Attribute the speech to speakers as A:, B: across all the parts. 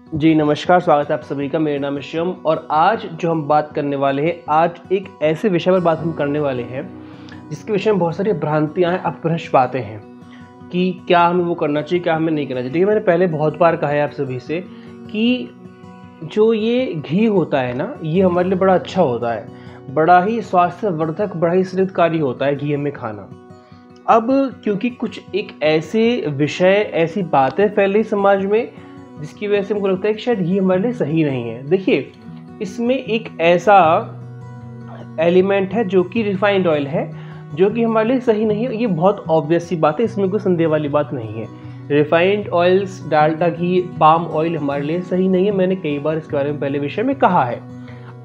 A: जी नमस्कार, स्वागत है आप सभी का। मेरा नाम है शिवम और आज जो हम बात करने वाले हैं, आज एक ऐसे विषय पर बात हम करने वाले हैं जिसके विषय में बहुत सारी भ्रांतियां हैं, अपभ्रंश बातें हैं कि क्या हमें वो करना चाहिए, क्या हमें नहीं करना चाहिए। देखिए, मैंने पहले बहुत बार कहा है आप सभी से कि जो ये घी होता है ना, ये हमारे लिए बड़ा अच्छा होता है, बड़ा ही स्वास्थ्यवर्धक, बड़ा ही सेहतकारी होता है घी हमें खाना। अब क्योंकि कुछ एक ऐसे विषय, ऐसी बातें फैल रही समाज में जिसकी वजह से हमको लगता है कि शायद ये हमारे लिए सही नहीं है। देखिए, इसमें एक ऐसा एलिमेंट है जो कि रिफाइंड ऑयल है, जो कि हमारे लिए सही नहीं है। ये बहुत ऑब्वियस सी बात है, इसमें कोई संदेह वाली बात नहीं है। रिफाइंड ऑयल्स, डालडा घी, पाम ऑयल हमारे लिए सही नहीं है। मैंने कई बार इसके बारे में पहले विषय में कहा है।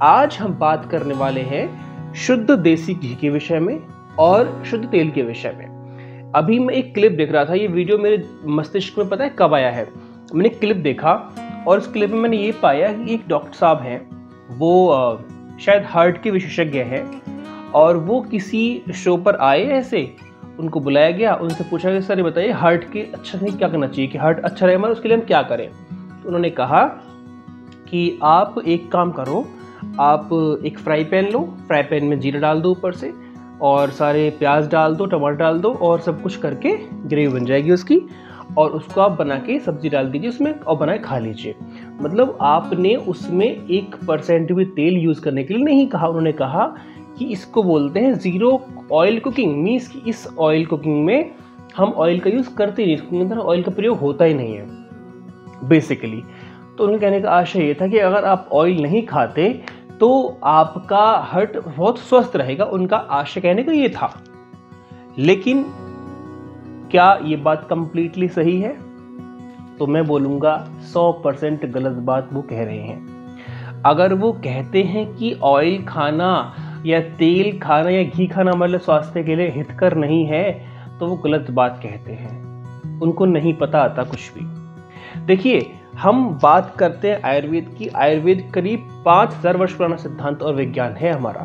A: आज हम बात करने वाले हैं शुद्ध देसी घी के विषय में और शुद्ध तेल के विषय में। अभी मैं एक क्लिप देख रहा था, ये वीडियो मेरे मस्तिष्क में पता है कब आया है। मैंने क्लिप देखा और उस क्लिप में मैंने ये पाया कि एक डॉक्टर साहब हैं, वो शायद हार्ट के विशेषज्ञ हैं, और वो किसी शो पर आए। ऐसे उनको बुलाया गया, उनसे पूछा कि सर ये बताइए हार्ट के अच्छा नहीं क्या करना चाहिए, कि हार्ट अच्छा रहे हमारा, उसके लिए हम क्या करें। तो उन्होंने कहा कि आप एक काम करो, आप एक फ्राई पैन लो, फ्राई पैन में जीरा डाल दो ऊपर से, और सारे प्याज डाल दो, टमाटर डाल दो, और सब कुछ करके ग्रेवी बन जाएगी उसकी, और उसको आप बना के सब्जी डाल दीजिए उसमें और बना के खा लीजिए। मतलब आपने उसमें 1% भी तेल यूज़ करने के लिए नहीं कहा। उन्होंने कहा कि इसको बोलते हैं ज़ीरो ऑयल कुकिंग, मीन्स कि इस ऑयल कुकिंग में हम ऑयल का यूज़ करते नहीं, इसके अंदर ऑयल का प्रयोग होता ही नहीं है बेसिकली। तो उनके कहने का आशय ये था कि अगर आप ऑयल नहीं खाते तो आपका हार्ट बहुत स्वस्थ रहेगा। उनका आशय कहने का ये था। लेकिन क्या ये बात कंप्लीटली सही है? तो मैं बोलूँगा 100% गलत बात वो कह रहे हैं। अगर वो कहते हैं कि ऑयल खाना या तेल खाना या घी खाना हमारे स्वास्थ्य के लिए हितकर नहीं है, तो वो गलत बात कहते हैं। उनको नहीं पता आता कुछ भी। देखिए, हम बात करते हैं आयुर्वेद की। आयुर्वेद करीब 5000 वर्ष पुराना सिद्धांत और विज्ञान है हमारा,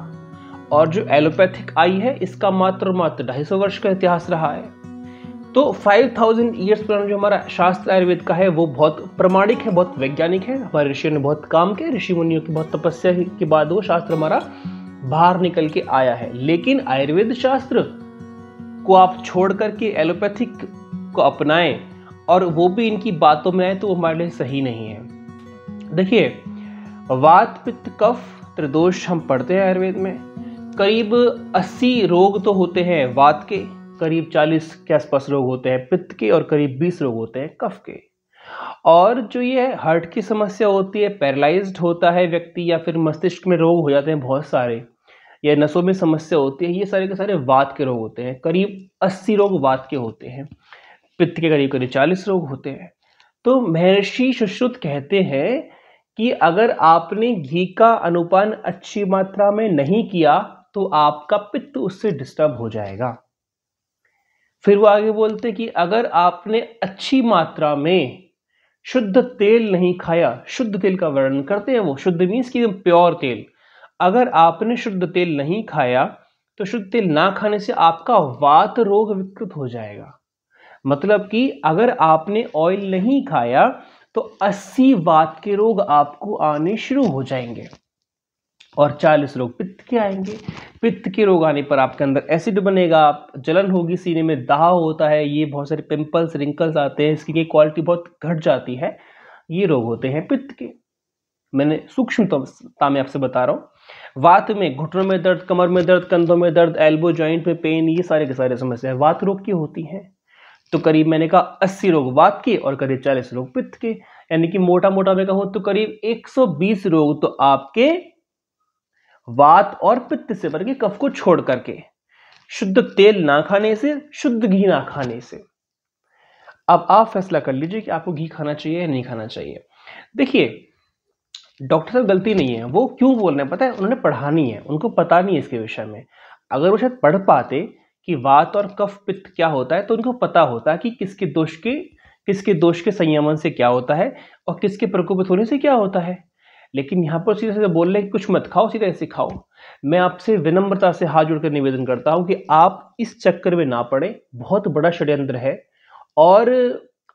A: और जो एलोपैथिक आई है इसका मात्र 250 वर्ष का इतिहास रहा है। तो 5000 ईयर्स पुराना जो हमारा शास्त्र आयुर्वेद का है वो बहुत प्रमाणिक है, बहुत वैज्ञानिक है। हमारे ऋषियों ने बहुत काम किया, ऋषि मुनियों की बहुत तपस्या के बाद वो शास्त्र हमारा बाहर निकल के आया है। लेकिन आयुर्वेद शास्त्र को आप छोड़ करके एलोपैथिक को अपनाएं और वो भी इनकी बातों में आए, तो वो हमारे लिए सही नहीं है। देखिए, वात पित्त कफ त्रिदोष हम पढ़ते हैं आयुर्वेद में। करीब 80 रोग तो होते हैं वात के, करीब 40 के आसपास रोग होते हैं पित्त के, और करीब 20 रोग होते हैं कफ के। और जो ये हार्ट की समस्या होती है, पैरालाइज्ड होता है व्यक्ति, या फिर मस्तिष्क में रोग हो जाते हैं बहुत सारे, या नसों में समस्या होती है, ये सारे के सारे वात के रोग होते हैं। करीब 80 रोग वात के होते हैं, पित्त के करीब करीब 40 रोग होते हैं। तो महर्षि सुश्रुत कहते हैं कि अगर आपने घी का अनुपान अच्छी मात्रा में नहीं किया तो आपका पित्त उससे डिस्टर्ब हो जाएगा। फिर वो आगे बोलते हैं कि अगर आपने अच्छी मात्रा में शुद्ध तेल नहीं खाया, शुद्ध तेल का वर्णन करते हैं वो, शुद्ध मीन्स की प्योर तेल। अगर आपने शुद्ध तेल नहीं खाया तो शुद्ध तेल ना खाने से आपका वात रोग विकृत हो जाएगा। मतलब कि अगर आपने ऑयल नहीं खाया तो 80 वात के रोग आपको आने शुरू हो जाएंगे, और 40 रोग पित्त के आएंगे। पित्त के रोग आने पर आपके अंदर एसिड बनेगा, जलन होगी, सीने में दाह होता है, ये बहुत सारे पिंपल्स, रिंकल्स आते हैं, स्किन की क्वालिटी बहुत घट जाती है। ये रोग होते हैं पित्त के। मैंने सूक्ष्मता में आपसे बता रहा हूँ। वात में घुटनों में दर्द, कमर में दर्द, कंधों में दर्द, एल्बो जॉइंट में पेन, ये सारे के सारे समस्याएं वात रोग की होती हैं। तो करीब मैंने कहा 80 रोग वात के और करीब 40 रोग पित्त के, यानी कि मोटा मोटा मैं कहूँ तो करीब 120 रोग तो आपके वात और पित्त से, वर्ग कफ को छोड़ करके, शुद्ध तेल ना खाने से, शुद्ध घी ना खाने से। अब आप फैसला कर लीजिए कि आपको घी खाना चाहिए या नहीं खाना चाहिए। देखिए, डॉक्टर साहब गलती नहीं है, वो क्यों बोल रहे हैं पता है? उन्होंने पढ़ा नहीं है, उनको पता नहीं है इसके विषय में। अगर वो शायद पढ़ पाते कि वात और कफ पित्त क्या होता है तो उनको पता होता कि किसके दोष के संयमन से क्या होता है और किसके प्रकोपित होने से क्या होता है। लेकिन यहाँ पर सीधे सीधे बोल रहे हैं कि कुछ मत खाओ, सीधे ऐसे खाओ। मैं आपसे विनम्रता से हाथ जोड़कर निवेदन करता हूँ कि आप इस चक्कर में ना पड़े, बहुत बड़ा षड्यंत्र है। और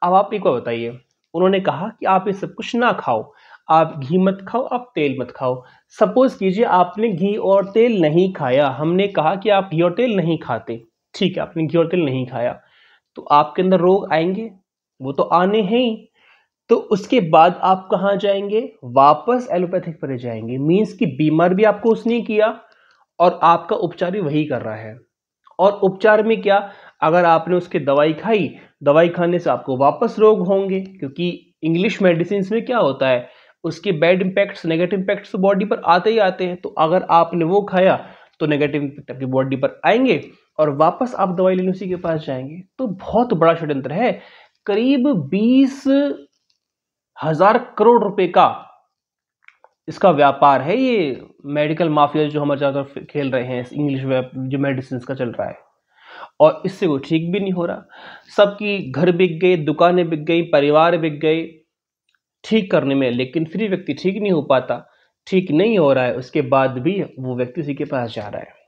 A: अब आप एक बार बताइए, उन्होंने कहा कि आप ये सब कुछ ना खाओ, आप घी मत खाओ, आप तेल मत खाओ। सपोज कीजिए आपने घी और तेल नहीं खाया, हमने कहा कि आप घी और तेल नहीं खाते, ठीक है, आपने घी और तेल नहीं खाया, तो आपके अंदर रोग आएंगे, वो तो आने हैं ही। तो उसके बाद आप कहाँ जाएंगे, वापस एलोपैथिक पर जाएंगे। मीन्स कि बीमार भी आपको उसने किया और आपका उपचार भी वही कर रहा है। और उपचार में क्या, अगर आपने उसके दवाई खाई, दवाई खाने से आपको वापस रोग होंगे, क्योंकि इंग्लिश मेडिसिन में क्या होता है, उसके बैड इंपैक्ट्स, नेगेटिव इंपैक्ट्स तो बॉडी पर आते ही आते हैं। तो अगर आपने वो खाया तो नेगेटिव इंपैक्ट आपकी बॉडी पर आएंगे और वापस आप दवाई लेने उसी के पास जाएंगे। तो बहुत बड़ा षड्यंत्र है, करीब 20,000 करोड़ रुपए का इसका व्यापार है, ये मेडिकल माफिया जो हमारे ज्यादा खेल रहे हैं इंग्लिश जो मेडिसिन का चल रहा है। और इससे वो ठीक भी नहीं हो रहा, सबकी घर बिक गए, दुकानें बिक गई, परिवार बिक गए ठीक करने में, लेकिन फिर व्यक्ति ठीक नहीं हो पाता, ठीक नहीं हो रहा है, उसके बाद भी वो व्यक्ति उसी के पास जा रहा है।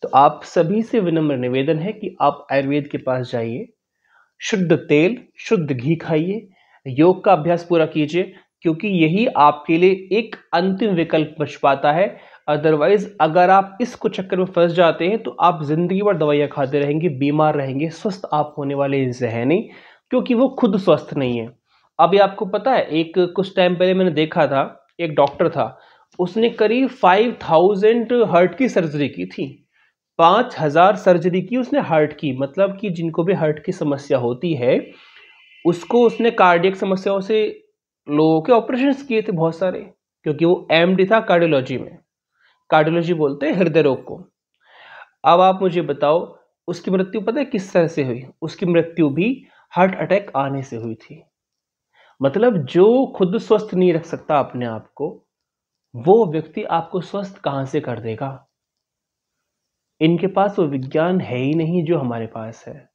A: तो आप सभी से विनम्र निवेदन है कि आप आयुर्वेद के पास जाइए, शुद्ध तेल शुद्ध घी खाइए, योग का अभ्यास पूरा कीजिए, क्योंकि यही आपके लिए एक अंतिम विकल्प बच पाता है। अदरवाइज अगर आप इसको चक्कर में फंस जाते हैं तो आप जिंदगी भर दवाइयाँ खाते रहेंगे, बीमार रहेंगे, स्वस्थ आप होने वाले इनसे है नहीं, क्योंकि वो खुद स्वस्थ नहीं है। अभी आपको पता है, एक कुछ टाइम पहले मैंने देखा था, एक डॉक्टर था, उसने करीब 5,000 हार्ट की सर्जरी की थी। 5,000 सर्जरी की उसने हार्ट की, मतलब कि जिनको भी हार्ट की समस्या होती है उसको, उसने कार्डियक समस्याओं से लोगों के ऑपरेशन किए थे बहुत सारे, क्योंकि वो एमडी था कार्डियोलॉजी में। कार्डियोलॉजी बोलते हैं हृदय रोग को। अब आप मुझे बताओ, उसकी मृत्यु पता है किस तरह से हुई, उसकी मृत्यु भी हार्ट अटैक आने से हुई थी। मतलब जो खुद स्वस्थ नहीं रख सकता अपने आप को, वो व्यक्ति आपको स्वस्थ कहां से कर देगा। इनके पास वो विज्ञान है ही नहीं जो हमारे पास है,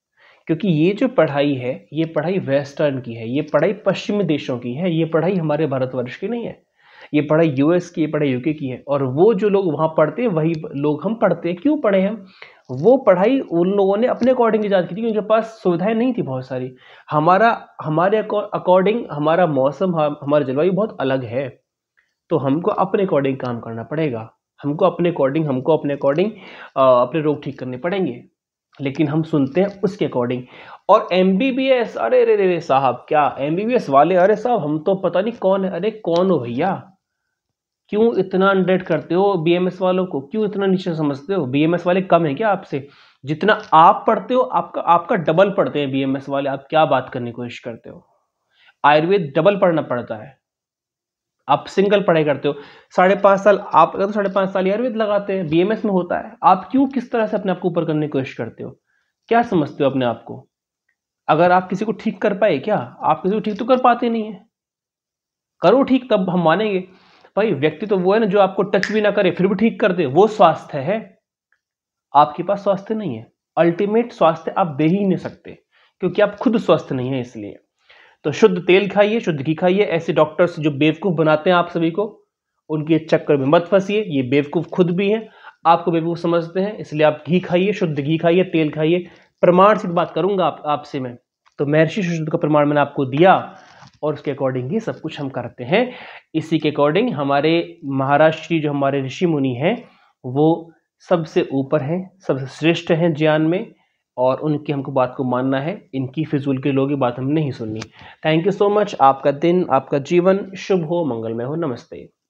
A: क्योंकि ये जो पढ़ाई है, ये पढ़ाई वेस्टर्न की है, ये पढ़ाई पश्चिमी देशों की है, ये पढ़ाई हमारे भारतवर्ष की नहीं है, ये पढ़ाई यूएस की, ये पढ़ाई यूके की है। और वो जो लोग वहाँ पढ़ते हैं वही लोग हम पढ़ते हैं। क्यों पढ़े हम, वो पढ़ाई उन लोगों ने अपने अकॉर्डिंग ईजाद की थी, उनके पास सुविधाएं नहीं थी बहुत सारी। हमारे अकॉर्डिंग हमारा मौसम, हमारा जलवायु बहुत अलग है, तो हमको अपने अकॉर्डिंग काम करना पड़ेगा, हमको अपने अकॉर्डिंग अपने रोग ठीक करने पड़ेंगे। लेकिन हम सुनते हैं उसके अकॉर्डिंग। और एमबीबीएस, अरे रे रे साहब, क्या एमबीबीएस वाले, अरे साहब हम तो पता नहीं कौन है। अरे कौन हो भैया, क्यों इतना अंडरेट करते हो बीएमएस वालों को, क्यों इतना नीचे समझते हो। बीएमएस वाले कम है क्या आपसे, जितना आप पढ़ते हो आपका डबल पढ़ते हैं बीएमएस वाले। आप क्या बात करने की कोशिश करते हो, आयुर्वेद डबल पढ़ना पड़ता है, आप सिंगल पढ़ाई करते हो। 5.5 साल आप, अगर 5.5 साल आयुर्वेद लगाते हैं, बीएमएस में होता है। आप क्यों किस तरह से अपने आप को ऊपर करने की कोशिश करते हो, क्या समझते हो अपने आप को। अगर आप किसी को ठीक कर पाए क्या, आप किसी को ठीक तो कर पाते नहीं है। करो ठीक तब हम मानेंगे। भाई व्यक्ति तो वो है ना जो आपको टच भी ना करे फिर भी ठीक कर दे, वो स्वास्थ्य है। आपके पास स्वास्थ्य नहीं है, अल्टीमेट स्वास्थ्य आप दे ही नहीं सकते, क्योंकि आप खुद स्वस्थ नहीं है। इसलिए तो शुद्ध तेल खाइए, शुद्ध घी खाइए। ऐसे डॉक्टर्स जो बेवकूफ बनाते हैं आप सभी को, उनके चक्कर में मत फंसिए, ये बेवकूफ खुद भी हैं, आपको बेवकूफ समझते हैं। इसलिए आप घी खाइए, शुद्ध घी खाइए, तेल खाइए। प्रमाण से बात करूंगा आपसे मैं, तो महर्षि शुद्ध का प्रमाण मैंने आपको दिया और उसके अकॉर्डिंग ही सब कुछ हम करते हैं। इसी के अकॉर्डिंग हमारे महाराष्ट्री जो हमारे ऋषि मुनि हैं वो सबसे ऊपर हैं, सबसे श्रेष्ठ हैं ज्ञान में, और उनकी हमको बात को मानना है, इनकी फिजूल के लोगों की बात हम नहीं सुननी। Thank you so much. आपका दिन, आपका जीवन शुभ हो, मंगलमय हो। नमस्ते।